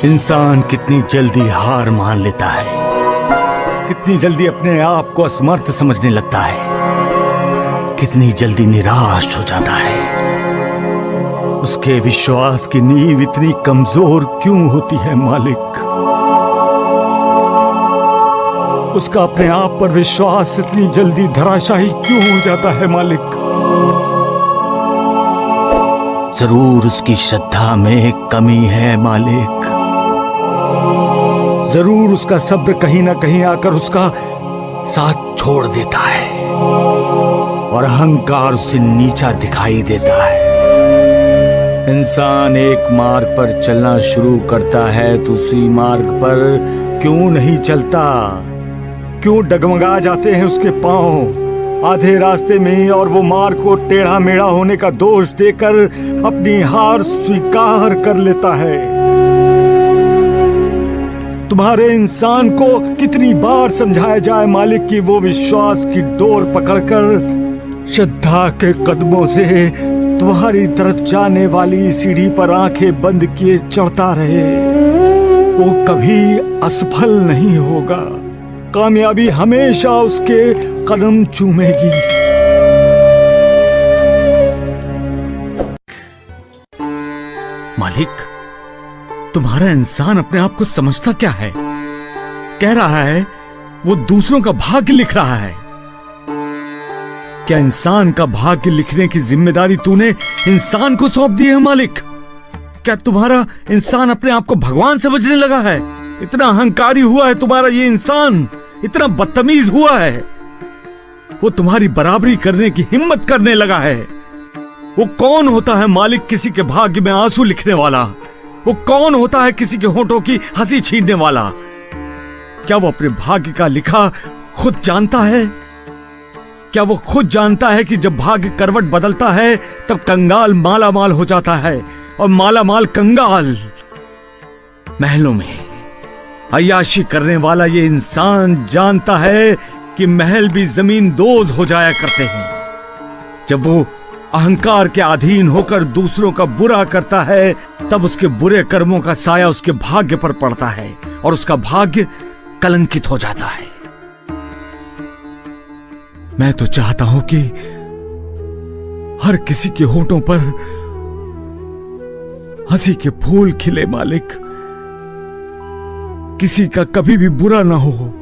इंसान कितनी जल्दी हार मान लेता है, कितनी जल्दी अपने आप को असमर्थ समझने लगता है, कितनी जल्दी निराश हो जाता है। उसके विश्वास की नींव इतनी कमजोर क्यों होती है मालिक? उसका अपने आप पर विश्वास इतनी जल्दी धराशायी क्यों हो जाता है मालिक? जरूर उसकी श्रद्धा में कमी है मालिक। जरूर उसका सब्र कहीं ना कहीं आकर उसका साथ छोड़ देता है और अहंकार उसे नीचा दिखाई देता है। इंसान एक मार्ग पर चलना शुरू करता है तो उसी मार्ग पर क्यों नहीं चलता? क्यों डगमगा जाते हैं उसके पांव आधे रास्ते में ही, और वो मार्ग को टेढ़ा मेढ़ा होने का दोष देकर अपनी हार स्वीकार कर लेता है। तुम्हारे इंसान को कितनी बार समझाया जाए मालिक कि वो विश्वास की डोर पकड़कर श्रद्धा के कदमों से तुम्हारी तरफ जाने वाली सीढ़ी पर आंखें बंद किए चढ़ता रहे। वो कभी असफल नहीं होगा, कामयाबी हमेशा उसके कदम चूमेगी। मालिक, तुम्हारा इंसान अपने आप को समझता क्या है? कह रहा है वो दूसरों का भाग्य लिख रहा है। क्या इंसान का भाग्य लिखने की जिम्मेदारी तूने इंसान को सौंप दी है मालिक? क्या तुम्हारा इंसान अपने आप को भगवान समझने लगा है? इतना अहंकारी हुआ है तुम्हारा ये इंसान, इतना बदतमीज हुआ है, वो तुम्हारी बराबरी करने की हिम्मत करने लगा है। वो कौन होता है मालिक किसी के भाग्य में आंसू लिखने वाला? वो कौन होता है किसी के होठों की हंसी छीनने वाला? क्या वो अपने भाग्य का लिखा खुद जानता है? क्या वो खुद जानता है कि जब भाग्य करवट बदलता है तब कंगाल मालामाल हो जाता है और मालामाल कंगाल? महलों में अय्याशी करने वाला ये इंसान जानता है कि महल भी जमीन दोज हो जाया करते हैं। जब वो अहंकार के अधीन होकर दूसरों का बुरा करता है तब उसके बुरे कर्मों का साया उसके भाग्य पर पड़ता है और उसका भाग्य कलंकित हो जाता है। मैं तो चाहता हूं कि हर किसी के होठों पर हंसी के फूल खिले मालिक, किसी का कभी भी बुरा ना हो,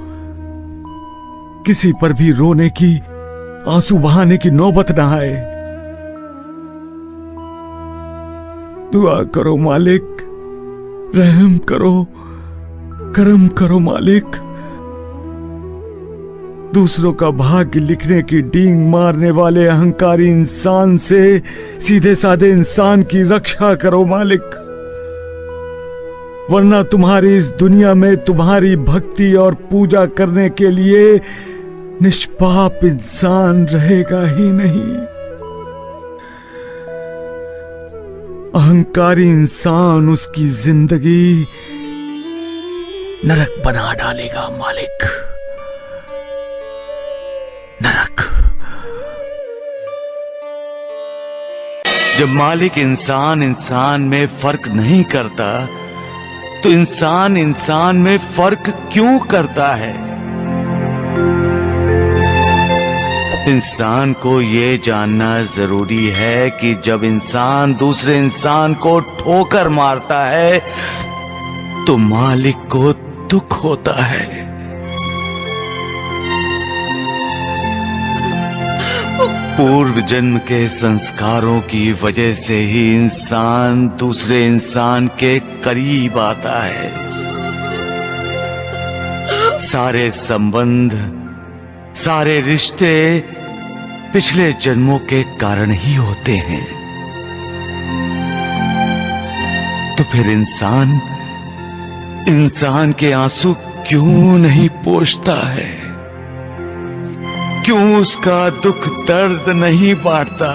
किसी पर भी रोने की, आंसू बहाने की नौबत ना आए। दुआ करो मालिक, रहम करो, करम करो मालिक। दूसरों का भाग्य लिखने की डींग मारने वाले अहंकारी इंसान से सीधे साधे इंसान की रक्षा करो मालिक, वरना तुम्हारी इस दुनिया में तुम्हारी भक्ति और पूजा करने के लिए निष्पाप इंसान रहेगा ही नहीं। अहंकारी इंसान उसकी जिंदगी नरक बना डालेगा मालिक, नरक। जब मालिक इंसान में फर्क नहीं करता तो इंसान में फर्क क्यों करता है? इंसान को ये जानना जरूरी है कि जब इंसान दूसरे इंसान को ठोकर मारता है तो मालिक को दुख होता है। पूर्व जन्म के संस्कारों की वजह से ही इंसान दूसरे इंसान के करीब आता है। सारे संबंध, सारे रिश्ते पिछले जन्मों के कारण ही होते हैं। तो फिर इंसान के आंसू क्यों नहीं पोंछता है? क्यों उसका दुख दर्द नहीं बांटता?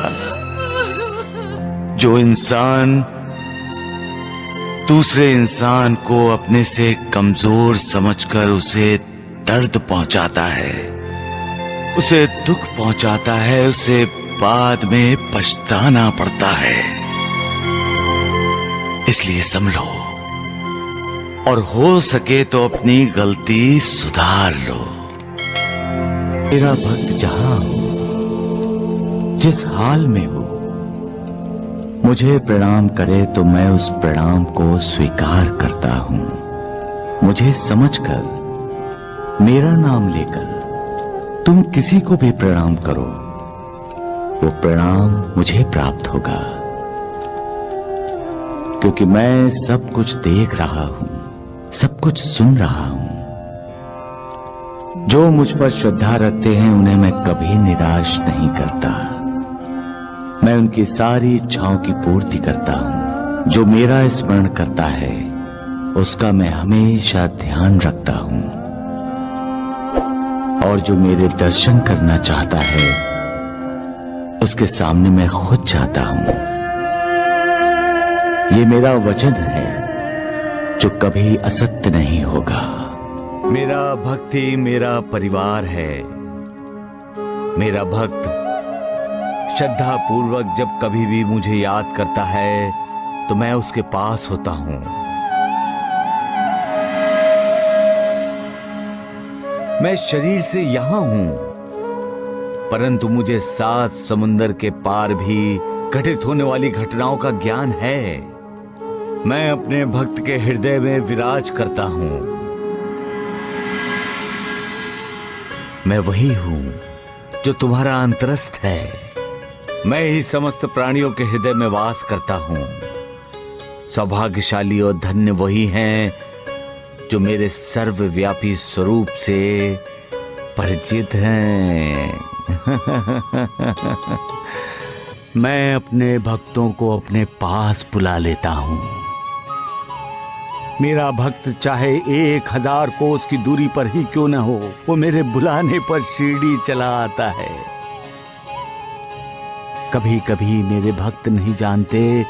जो इंसान दूसरे इंसान को अपने से कमजोर समझकर उसे दर्द पहुंचाता है, उसे दुख पहुंचाता है, उसे बाद में पछताना पड़ता है। इसलिए समझो, और हो सके तो अपनी गलती सुधार लो। मेरा भक्त जहां हो, जिस हाल में हो, मुझे प्रणाम करे तो मैं उस प्रणाम को स्वीकार करता हूं। मुझे समझकर, मेरा नाम लेकर तुम किसी को भी प्रणाम करो, वो प्रणाम मुझे प्राप्त होगा, क्योंकि मैं सब कुछ देख रहा हूं, सब कुछ सुन रहा हूं। जो मुझ पर श्रद्धा रखते हैं उन्हें मैं कभी निराश नहीं करता। मैं उनकी सारी इच्छाओं की पूर्ति करता हूं। जो मेरा स्मरण करता है उसका मैं हमेशा ध्यान रखता हूं, और जो मेरे दर्शन करना चाहता है उसके सामने मैं खुद जाता हूं। ये मेरा वचन है जो कभी असत्य नहीं होगा। मेरा भक्त ही मेरा परिवार है। मेरा भक्त श्रद्धा पूर्वक जब कभी भी मुझे याद करता है तो मैं उसके पास होता हूं। मैं शरीर से यहां हूं, परंतु मुझे 7 समुंदर के पार भी घटित होने वाली घटनाओं का ज्ञान है। मैं अपने भक्त के हृदय में विराज करता हूं। मैं वही हूं जो तुम्हारा अंतरस्थ है। मैं ही समस्त प्राणियों के हृदय में वास करता हूं। सौभाग्यशाली और धन्य वही हैं जो मेरे सर्वव्यापी स्वरूप से परिचित हैं। मैं अपने भक्तों को अपने पास बुला लेता हूं। मेरा भक्त चाहे 1000 कोस की दूरी पर ही क्यों न हो, वो मेरे बुलाने पर शिरडी चला आता है। कभी कभी मेरे भक्त नहीं जानते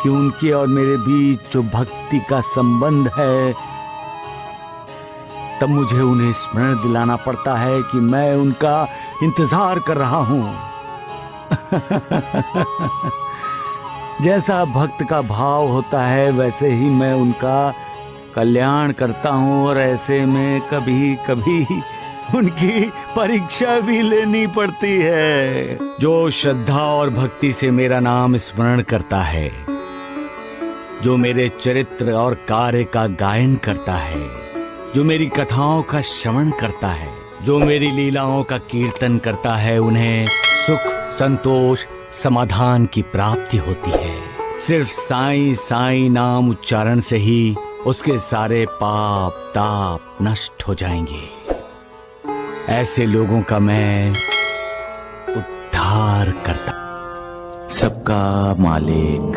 कि उनके और मेरे बीच जो भक्ति का संबंध है, तब मुझे उन्हें स्मरण दिलाना पड़ता है कि मैं उनका इंतजार कर रहा हूं। जैसा भक्त का भाव होता है वैसे ही मैं उनका कल्याण करता हूं, और ऐसे में कभी कभी उनकी परीक्षा भी लेनी पड़ती है। जो श्रद्धा और भक्ति से मेरा नाम स्मरण करता है, जो मेरे चरित्र और कार्य का गायन करता है, जो मेरी कथाओं का श्रवण करता है, जो मेरी लीलाओं का कीर्तन करता है, उन्हें सुख, संतोष, समाधान की प्राप्ति होती है। सिर्फ साईं साईं नाम उच्चारण से ही उसके सारे पाप ताप नष्ट हो जाएंगे। ऐसे लोगों का मैं उद्धार करता। सबका मालिक